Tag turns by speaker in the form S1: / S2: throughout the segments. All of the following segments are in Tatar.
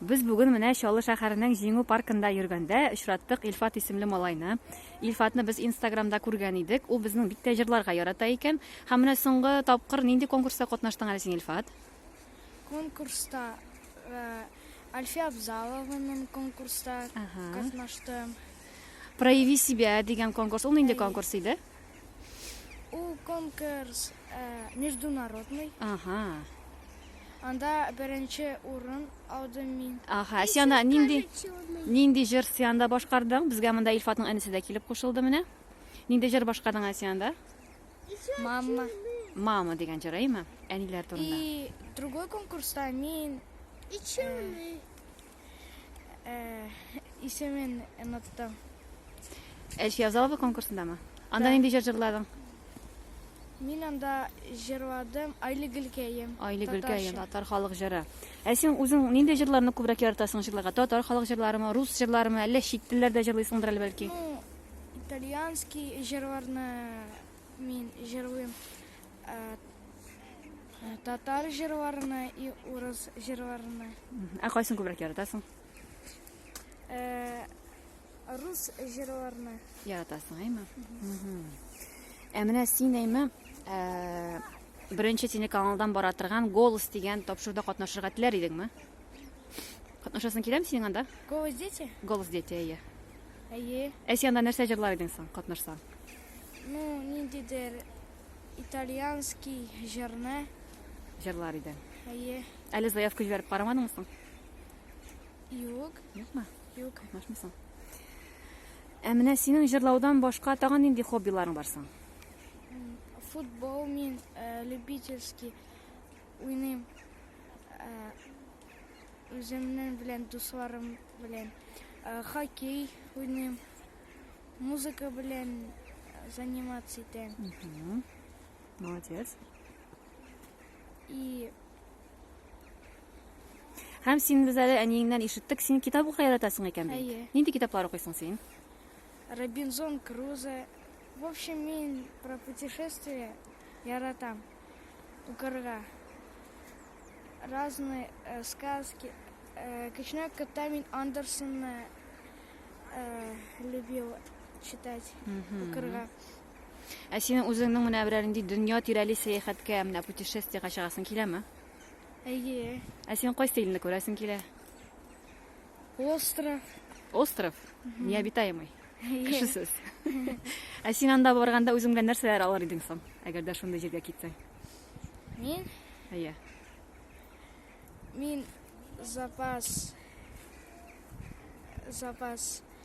S1: Без бүген менә Чаллы шәһәренең Җиңү паркында йөргәндә очраттык Илфат исемле малайны. Илфатны без Инстаграмда күргән идек. Ул безнең бик тә җырларга ярата икән. Һәм менә соңгы тапкыр нинди конкурста катнаштың әле син, Илфат?
S2: Конкурста Альфия Абзалованың конкурста катнаштым.
S1: Прояви себя дигән конкурс. Ул нинди конкурс иде?
S2: Ул конкурс международный.
S1: Ага.
S2: Анда беренче урын алдым мин.
S1: Ага. Син анда нинди җыр син анда башкардың? Безгә монда Илфатның әнисе дә килеп кушылды менә. Нинди җыр башкардың син анда?
S2: Мама.
S1: Мама дигән җыр, әйме? Әниләр турында.
S2: И другой конкурста мин исемен оныттым.
S1: Альфия Абзалова конкурсындамы? Анда нинди җыр җырладың?
S2: Мин анда җырладым Айлы Гөлкәем.
S1: Айлы Гөлкәем, татар халык җыры. Ә син үзең нинди җырларны күбрәк яратасың җырларга? Татар халык җырларымы, рус җырларымы, әллә чит телләрдә җырлыйсыңдыр әле бәлки?
S2: Ну, итальянский җырларны мин җырлыйм. Татар җырларны и урыс җырларны.
S1: Ә кайсын күбрәк яратасың?
S2: Рус җырларны.
S1: Яратасың, әйме? Ә менә син әйме? Беренче телеканалдан бара торган "Голос" дигән тапшыруда катнашырга теләр идеңме? Катнашасың киләме синең анда?
S2: Голос дети?
S1: "Голос" дети, әйе.
S2: Әйе.
S1: Ә син анда нәрсә җырлар идең соң катнашсаң?
S2: Ну, ниндидер итальянский җырны.
S1: Җырлар идең.
S2: Әйе.
S1: Әле заявка җибәреп карамадыңмы соң?
S2: Юк.
S1: Юкмы?
S2: Юк.
S1: Катнашмыйсың. Ә менә синең җырлаудан башка тагын нинди хоббиларың бар соң?
S2: Футбол мин любительский уйныйм. Үземнең белән дусларым белән. Хоккей уйныйм. Музыка белән заниматься итәм.
S1: Молодец.
S2: И
S1: Һәм син без әле әниеңнән ишеттек, син китап укый яратасың икән бит.
S2: Әйе.
S1: Нинди китаплар укыйсың син?
S2: Робинзон Крузо. В общем, мин про путешествия яратам. Укырга. Разные сказки. Кечне кота мин Андерсона любил читать. Укырга.
S1: Ә син үзеңнең менә берәр нинди дөнья тирәли сәяхәткә, менә путешествиягә чыгасың киләме?
S2: Әйе.
S1: Ә син кайсы илне күрәсең килә?
S2: Остров.
S1: Остров? Необитаемый.
S2: Әйе.
S1: Кешесез. Ә син анда барганда үзең белән нәрсәләр алыр идең соң, әгәр дә шундый җиргә китсәң?
S2: Мин
S1: Әйе.
S2: Мин запас.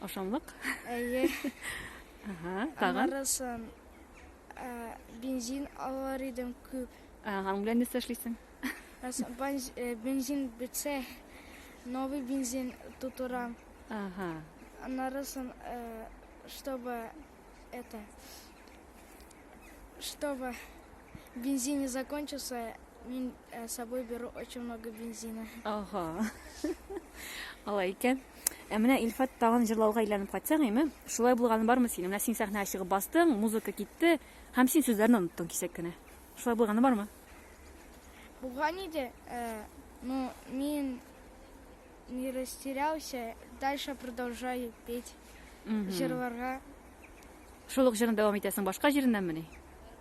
S1: Ашамлык?
S2: Әйе.
S1: Ага, тагын.
S2: Аннан бензин алыр идем күп.
S1: Аның белән нәрсә эшлисең?
S2: Бензин бетсә, новый бензин тутырам.
S1: Ага.
S2: Аннан чтобы бензин не закончился, мин с собой беру очень много бензина.
S1: Ага. Алай икән. Ә менә Илфат тагын җырлауга әйләнеп кайтсаң, әйме? Шулай булганы бармы синең? Менә син сәхнәгә чыгып бастың, музыка китте, һәм син сүзләрне оныттың кисәк кенә. Шулай булганы бармы?
S2: Булган иде, но мин не растерялся, дальше продолжаю петь җырларга.
S1: Шул ук җырны дәвам итәсең башка җиреннәнме ни?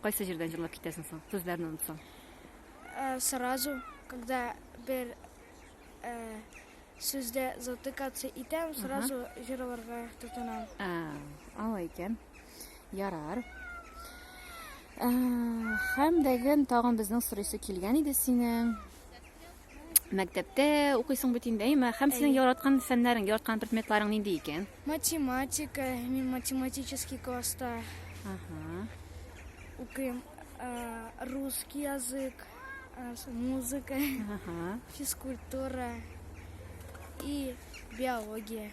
S1: Кайсы җирдән җырлап китәсең соң? Сүзләрне онытсаң.
S2: Сразу, когда бер сүздә затыкаться итәм, сразу җырларга тотынам.
S1: Алай икән. Ярар. Һәм дәген тагын безнең сорыйсы килгән иде синең. Мәктәптә укыйсың бит инде, әйме? Һәм синең яраткан фәннәрең, яраткан предметларың нинди икән?
S2: Математика, мин математический класста укыйм. Русский язык, музыка, физкультура и биология.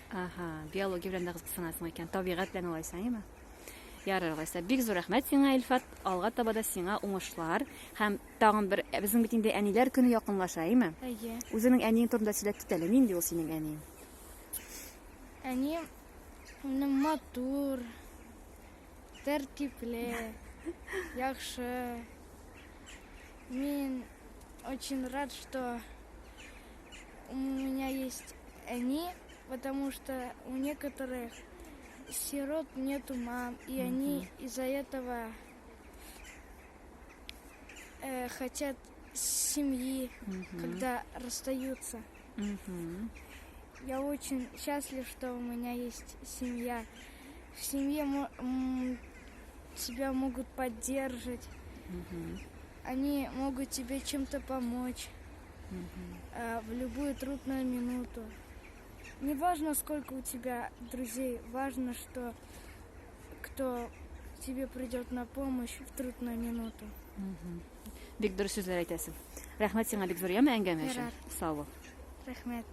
S1: Биология белән дә кызыксынасың икән. Табигать белән алайсың, әйме? Ярар, алайса. Бик зур рәхмәт сиңа, Илфат. Алга таба да сиңа уңышлар. Һәм тагын бер безнең бит инде әниләр көне якынлаша, әйме?
S2: Әйе.
S1: Үзенең әниең турында сөйләп кит әле. Нинди ул синең әниең?
S2: Әнием матур, тәртипле, яхшы. Мин очень рад, что у меня есть есть они, потому что у некоторых сирот нету мам, и они из-за этого хотят семьи, когда расстаются.
S1: Мгм.
S2: Я очень счастлив, что у меня есть семья. В семье тебя могут поддержать, они могут тебе чем-то помочь в любую трудную минуту. Не важно, сколько у тебя друзей, важно, что кто тебе придет на помощь в трудную минуту.
S1: Бик дөрес сүзләр әйтәсең. Рәхмәт сиңа бик зур яма әңгәмә өчен.
S2: Ярар.
S1: Сау бул.
S2: Рахмет.